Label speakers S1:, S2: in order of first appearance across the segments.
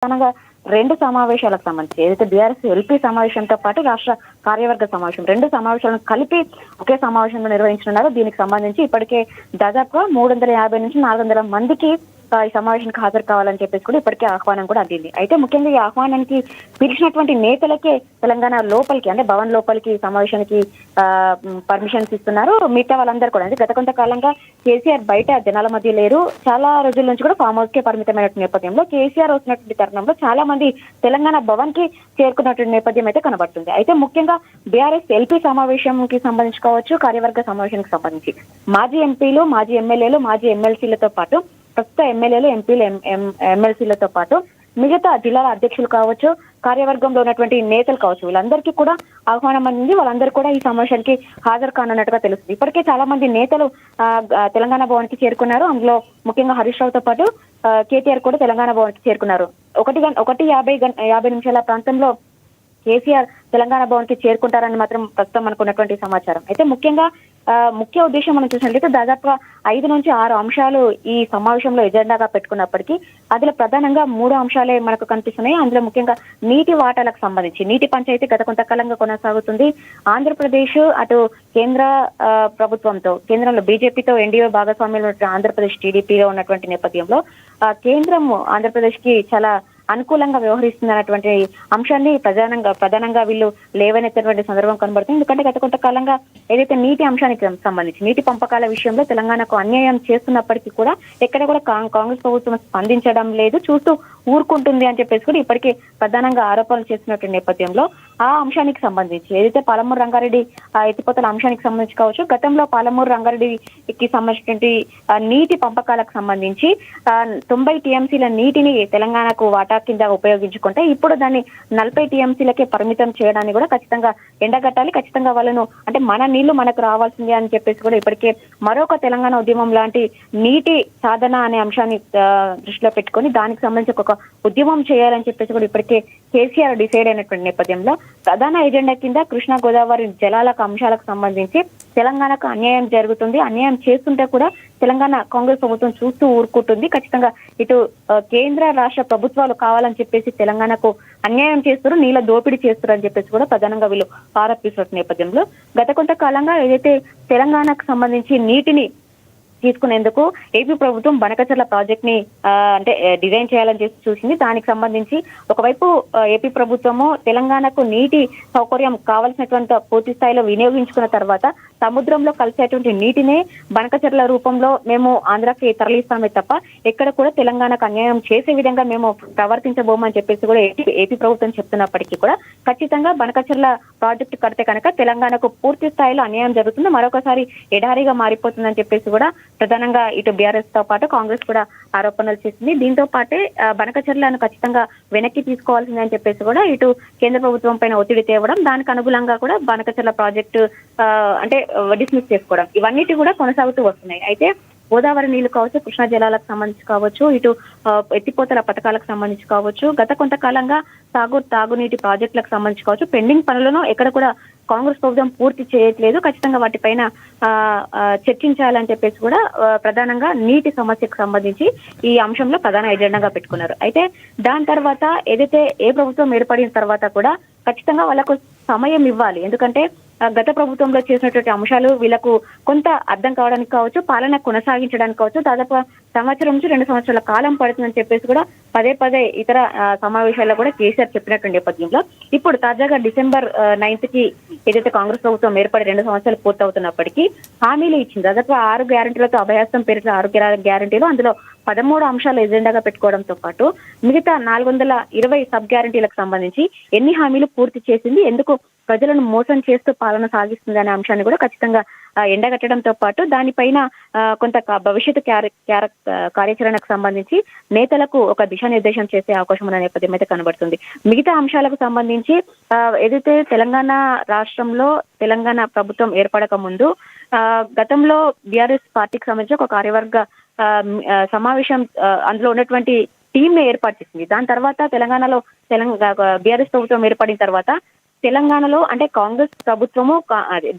S1: ప్రధానంగా 2 సమావేశాలకు సంబంధించి ఏదైతే బీఆర్ఎస్ ఎల్పీ సమావేశంతో పాటు రాష్ట్ర కార్యవర్గ సమావేశం 2 సమావేశాలను కలిపి ఒకే సమావేశంలో నిర్వహించనున్నారు. దీనికి సంబంధించి ఇప్పటికే దాదాపుగా 350 నుంచి 400 మందికి ఈ సమావేశానికి హాజరు కావాలని చెప్పేసి కూడా ఇప్పటికే ఆహ్వానం కూడా అందింది. అయితే ముఖ్యంగా ఈ ఆహ్వానానికి పిలిచినటువంటి నేతలకే తెలంగాణ లోపలికి అంటే భవన్ లోపలికి సమావేశానికి పర్మిషన్స్ ఇస్తున్నారు. మిగతా వాళ్ళందరూ కూడా అంటే గత కొంతకాలంగా కేసీఆర్ బయట జనాల మధ్య లేరు. చాలా రోజుల నుంచి కూడా ఫామ్ హౌస్ కే పరిమితమైన నేపథ్యంలో కేసీఆర్ వస్తున్నటువంటి తరుణంలో చాలా మంది తెలంగాణ భవన్ కి చేరుకున్నటువంటి నేపథ్యం అయితే కనబడుతుంది. అయితే ముఖ్యంగా బీఆర్ఎస్ ఎల్పీ సమావేశంకి సంబంధించి కావచ్చు, కార్యవర్గ సమావేశానికి సంబంధించి మాజీ ఎంపీలు, మాజీ ఎమ్మెల్యేలు, మాజీ ఎమ్మెల్సీలతో పాటు ప్రస్తుత ఎమ్మెల్యేలు, ఎంపీలు, ఎమ్మెల్సీలతో పాటు మిగతా జిల్లాల అధ్యక్షులు కావచ్చు, కార్యవర్గంలో ఉన్నటువంటి నేతలు కావచ్చు, వీళ్ళందరికీ కూడా ఆహ్వానం అందింది. వాళ్ళందరూ కూడా ఈ సమావేశానికి హాజరు కానున్నట్టుగా తెలుస్తుంది. ఇప్పటికే చాలా మంది నేతలు తెలంగాణ భవన్ కి చేరుకున్నారు. అందులో ముఖ్యంగా హరీష్ రావుతో పాటు కేటీఆర్ కూడా తెలంగాణ భవన్ కి చేరుకున్నారు. 1:50 నిమిషాల ప్రాంతంలో కేసీఆర్ తెలంగాణ భవన్ కి చేరుకుంటారని మాత్రం ప్రస్తుతం మనకున్నటువంటి సమాచారం. అయితే ముఖ్యంగా ముఖ్య ఉద్దేశం మనం చూసినట్లయితే దాదాపుగా 5 నుంచి 6 అంశాలు ఈ సమావేశంలో ఎజెండాగా పెట్టుకున్నప్పటికీ అందులో ప్రధానంగా 3 అంశాలే మనకు కనిపిస్తున్నాయి. అందులో ముఖ్యంగా నీటి వాటాలకు సంబంధించి నీటి పంచాయతీ గత కొంతకాలంగా కొనసాగుతుంది. ఆంధ్రప్రదేశ్ అటు కేంద్ర ప్రభుత్వంతో, కేంద్రంలో బీజేపీతో ఎన్డీఏ భాగస్వామ్యంలో ఆంధ్రప్రదేశ్ టీడీపీలో ఉన్నటువంటి నేపథ్యంలో కేంద్రం ఆంధ్రప్రదేశ్ కి చాలా అనుకూలంగా వ్యవహరిస్తుంది అన్నటువంటి అంశాన్ని ప్రధానంగా వీళ్ళు లేవనెత్తినటువంటి సందర్భం కనబడుతుంది. ఎందుకంటే గత కొంతకాలంగా ఏదైతే నీటి అంశానికి సంబంధించి నీటి పంపకాల విషయంలో తెలంగాణకు అన్యాయం చేస్తున్నప్పటికీ కూడా ఎక్కడ కూడా కాంగ్రెస్ ప్రభుత్వం స్పందించడం లేదు, చూస్తూ ఊరుకుంటుంది అని చెప్పేసి కూడా ఇప్పటికే ప్రధానంగా ఆరోపణలు చేస్తున్నటువంటి నేపథ్యంలో ఆ అంశానికి సంబంధించి ఏదైతే పాలమూరు రంగారెడ్డి ఎత్తిపోతల అంశానికి సంబంధించి కావచ్చు, గతంలో పాలమూరు రంగారెడ్డికి సంబంధించినటువంటి నీటి పంపకాలకు సంబంధించి 90 టీఎంసీల నీటిని తెలంగాణకు వాటా కింద ఉపయోగించుకుంటే ఇప్పుడు దాన్ని 40 టీఎంసీలకే పరిమితం చేయడాన్ని కూడా ఖచ్చితంగా ఎండగట్టాలి. ఖచ్చితంగా వాళ్ళను అంటే మన నీళ్లు మనకు రావాల్సిందే అని చెప్పేసి కూడా ఇప్పటికే మరొక తెలంగాణ ఉద్యమం లాంటి నీటి సాధన అనే అంశాన్ని దృష్టిలో పెట్టుకొని దానికి సంబంధించి ఒక ఉద్యమం చేయాలని చెప్పేసి కూడా ఇప్పటికే కేసీఆర్ డిసైడ్ అయినటువంటి నేపథ్యంలో ప్రధాన ఎజెండా కింద కృష్ణా గోదావరి జలాలకు అంశాలకు సంబంధించి తెలంగాణకు అన్యాయం జరుగుతుంది, అన్యాయం చేస్తుంటే కూడా తెలంగాణ కాంగ్రెస్ ప్రభుత్వం చూస్తూ ఊరుకుంటుంది. ఖచ్చితంగా ఇటు కేంద్ర రాష్ట్ర ప్రభుత్వాలు కావాలని చెప్పేసి తెలంగాణకు అన్యాయం చేస్తారు, నీళ్ళ దోపిడీ చేస్తారు అని చెప్పేసి కూడా ప్రధానంగా వీళ్ళు ఆరోపిస్తున్న నేపథ్యంలో గత కొంతకాలంగా ఏదైతే తెలంగాణకు సంబంధించి నీటిని తీసుకునేందుకు ఏపీ ప్రభుత్వం బనకచర్ల ప్రాజెక్ట్ ని అంటే డిజైన్ చేయాలని చూసింది. దానికి సంబంధించి ఒకవైపు ఏపీ ప్రభుత్వము తెలంగాణకు నీటి సౌకర్యం కావాల్సినటువంటి పూర్తి స్థాయిలో వినియోగించుకున్న తర్వాత సముద్రంలో కలిసేటువంటి నీటినే బనకచర్ల రూపంలో మేము ఆంధ్రాకి తరలిస్తామే తప్ప ఎక్కడ కూడా తెలంగాణకు అన్యాయం చేసే విధంగా మేము ప్రవర్తించబోమని చెప్పేసి కూడా ఏపీ ప్రభుత్వం చెప్తున్నప్పటికీ కూడా ఖచ్చితంగా బనకచర్ల ప్రాజెక్టు కడితే కనుక తెలంగాణకు పూర్తి స్థాయిలో అన్యాయం జరుగుతుంది, మరొకసారి ఎడారిగా మారిపోతుందని చెప్పేసి కూడా ప్రధానంగా ఇటు బీఆర్ఎస్ తో పాటు కాంగ్రెస్ కూడా ఆరోపణలు చేసింది. దీంతో పాటే బనకచర్లను ఖచ్చితంగా వెనక్కి తీసుకోవాల్సింది అని చెప్పేసి కూడా ఇటు కేంద్ర ప్రభుత్వం పైన ఒత్తిడి తేవడం, దానికి అనుగుణంగా కూడా బనకచర్ల ప్రాజెక్టు అంటే డిస్మిస్ చేసుకోవడం ఇవన్నిటి కూడా కొనసాగుతూ వస్తున్నాయి. అయితే గోదావరి నీళ్లు కావచ్చు, కృష్ణా జలాలకు సంబంధించి కావచ్చు, ఇటు ఎత్తిపోతల పథకాలకు సంబంధించి కావచ్చు, గత కొంతకాలంగా తాగునీటి ప్రాజెక్టులకు సంబంధించి కావచ్చు పెండింగ్ పనులను ఎక్కడ కూడా కాంగ్రెస్ ప్రభుత్వం పూర్తి చేయట్లేదు. ఖచ్చితంగా వాటిపైన చర్చించాలని చెప్పేసి కూడా ప్రధానంగా నీటి సమస్యకు సంబంధించి ఈ అంశంలో ప్రధాన ఎజెండాగా పెట్టుకున్నారు. అయితే దాని తర్వాత ఏదైతే ఏ ప్రభుత్వం ఏర్పడిన తర్వాత కూడా ఖచ్చితంగా వాళ్ళకు సమయం ఇవ్వాలి. ఎందుకంటే గత ప్రభుత్వంలో చేసినటువంటి అంశాలు వీళ్ళకు కొంత అర్థం కావడానికి కావచ్చు, పాలన కొనసాగించడానికి కావచ్చు దాదాపు 1 నుంచి 2 సంవత్సరాల కాలం పడుతుందని చెప్పేసి కూడా పదే ఇతర సమావేశాల్లో కూడా కేసీఆర్ చెప్పినటువంటి నేపథ్యంలో ఇప్పుడు తాజాగా December 9th కి ఏదైతే కాంగ్రెస్ ప్రభుత్వం ఏర్పడి 2 సంవత్సరాలు పూర్తవుతున్నప్పటికీ హామీలు ఇచ్చింది. దాదాపు 6 గ్యారెంటీలతో అభయాస్తం పేరిట 6 గ్యారెంటీలు అందులో 13 అంశాలు ఎజెండాగా పెట్టుకోవడంతో పాటు మిగతా 420 సబ్ గ్యారెంటీలకు సంబంధించి ఎన్ని హామీలు పూర్తి చేసింది, ఎందుకు ప్రజలను మోసం చేస్తూ పాలన సాగిస్తుంది అనే అంశాన్ని కూడా ఖచ్చితంగా ఎండగట్టడంతో పాటు దానిపైన కొంత భవిష్యత్తు కార్యాచరణకు సంబంధించి నేతలకు ఒక దిశానిర్దేశం చేసే అవకాశం ఉన్న నేపథ్యం అయితే కనబడుతుంది. మిగతా అంశాలకు సంబంధించి ఏదైతే తెలంగాణ రాష్ట్రంలో తెలంగాణ ప్రభుత్వం ఏర్పడక ముందు గతంలో బీఆర్ఎస్ పార్టీకి సంబంధించి ఒక కార్యవర్గ సమావేశం అందులో ఉన్నటువంటి టీమ్ ని ఏర్పాటు చేసింది. దాని తర్వాత తెలంగాణలో బీఆర్ఎస్ ప్రభుత్వం ఏర్పడిన తర్వాత తెలంగాణలో అంటే కాంగ్రెస్ ప్రభుత్వము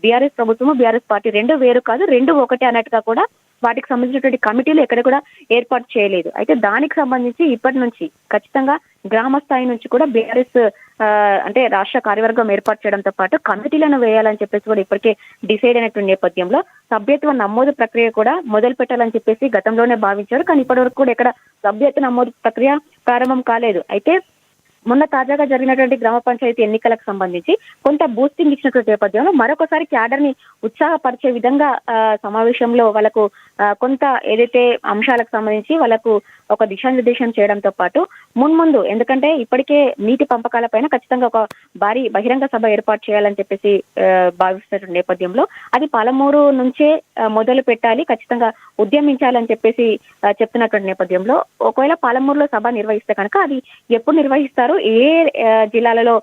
S1: బీఆర్ఎస్ ప్రభుత్వము బీఆర్ఎస్ పార్టీ రెండు వేరు కాదు, రెండు ఒకటే అన్నట్టుగా కూడా వాటికి సంబంధించినటువంటి కమిటీలు ఎక్కడ కూడా ఏర్పాటు చేయలేదు. అయితే దానికి సంబంధించి ఇప్పటి నుంచి ఖచ్చితంగా గ్రామ స్థాయి నుంచి కూడా బీఆర్ఎస్ అంటే రాష్ట్ర కార్యవర్గం ఏర్పాటు చేయడంతో పాటు కమిటీలను వేయాలని చెప్పేసి కూడా ఇప్పటికే డిసైడ్ అయినటువంటి నేపథ్యంలో సభ్యత్వ నమోదు ప్రక్రియ కూడా మొదలు పెట్టాలని చెప్పేసి గతంలోనే భావించారు. కానీ ఇప్పటి వరకు కూడా ఇక్కడ సభ్యత్వ నమోదు ప్రక్రియ ప్రారంభం కాలేదు. అయితే మొన్న తాజాగా జరిగినటువంటి గ్రామ పంచాయతీ ఎన్నికలకు సంబంధించి కొంత బూస్టింగ్ ఇచ్చినటువంటి నేపథ్యంలో మరొకసారి క్యాడర్ ని ఉత్సాహపరిచే విధంగా సమావేశంలో వాళ్ళకు కొంత ఏదైతే అంశాలకు సంబంధించి వాళ్ళకు ఒక దిశానిర్దేశం చేయడంతో పాటు మున్ముందు ఎందుకంటే ఇప్పటికే నీటి పంపకాల పైన ఖచ్చితంగా ఒక భారీ బహిరంగ సభ ఏర్పాటు చేయాలని చెప్పేసి భావిస్తున్న నేపథ్యంలో అది పాలమూరు నుంచే మొదలు పెట్టాలి, ఖచ్చితంగా ఉద్యమించాలని చెప్పేసి చెప్తున్నటువంటి నేపథ్యంలో ఒకవేళ పాలమూరులో సభ నిర్వహిస్తే కనుక అది ఎప్పుడు నిర్వహిస్తారు, ఏ జిల్లాలలో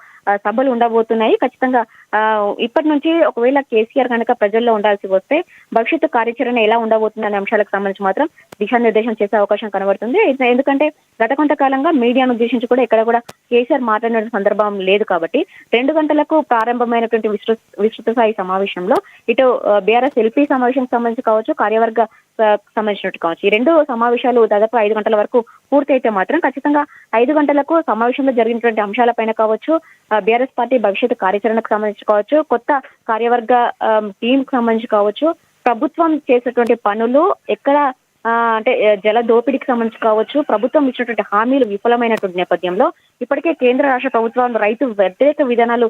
S1: సభలు ఉండబోతున్నాయి, ఖచ్చితంగా ఇప్పటి నుంచి ఒకవేళ కేసీఆర్ కనుక ప్రజల్లో ఉండాల్సి వస్తే భవిష్యత్తు కార్యాచరణ ఎలా ఉండబోతుంది అనే అంశాలకు సంబంధించి మాత్రం దిశానిర్దేశం చేసే అవకాశం కనబడుతుంది. ఎందుకంటే గత కొంతకాలంగా మీడియాను ఉద్దేశించి కూడా ఎక్కడ కూడా కేసీఆర్ మాట్లాడిన సందర్భం లేదు కాబట్టి 2 గంటలకు ప్రారంభమైనటువంటి విస్తృత స్థాయి సమావేశంలో ఇటు బీఆర్ఎస్ ఎల్పీ సమావేశం సంబంధించి కావచ్చు, కార్యవర్గ సంబంధించినట్టు కావచ్చు, ఈ 2 సమావేశాలు దాదాపు 5 గంటల వరకు పూర్తయితే మాత్రం ఖచ్చితంగా 5 గంటలకు సమావేశంలో జరిగినటువంటి అంశాలపైన కావచ్చు, బీఆర్ఎస్ పార్టీ భవిష్యత్తు కార్యాచరణకు సంబంధించి కావచ్చు, కొత్త కార్యవర్గ టీం కు సంబంధించి కావచ్చు, ప్రభుత్వం చేసేటువంటి పనులు ఎక్కడ అంటే జల దోపిడీకి సంబంధించి కావచ్చు, ప్రభుత్వం ఇచ్చినటువంటి హామీలు విఫలమైనటువంటి నేపథ్యంలో ఇప్పటికే కేంద్ర రాష్ట్ర ప్రభుత్వం రైతు వ్యతిరేక విధానాలు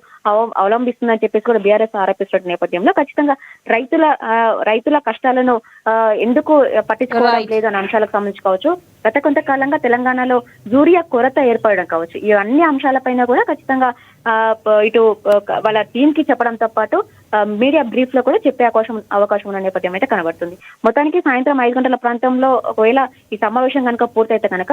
S1: అవలంబిస్తుందని చెప్పేసి కూడా బీఆర్ఎస్ ఆరోపిస్తున్న నేపథ్యంలో ఖచ్చితంగా రైతుల కష్టాలను ఎందుకు పట్టించుకోవడం లేదు అనే అంశాలకు సంబంధించి కావచ్చు, గత కొంతకాలంగా తెలంగాణలో యూరియా కొరత ఏర్పడడం కావచ్చు, ఈ అన్ని అంశాలపైన కూడా ఖచ్చితంగా ఇటు వాళ్ళ టీం కి చెప్పడంతో పాటు మీడియా బ్రీఫ్ లో కూడా చెప్పే అవకాశం ఉన్న నేపథ్యం అయితే కనబడుతుంది. మొత్తానికి సాయంత్రం 5 గంటల ప్రాంతంలో ఒకవేళ ఈ సమావేశం కనుక పూర్తయితే కనుక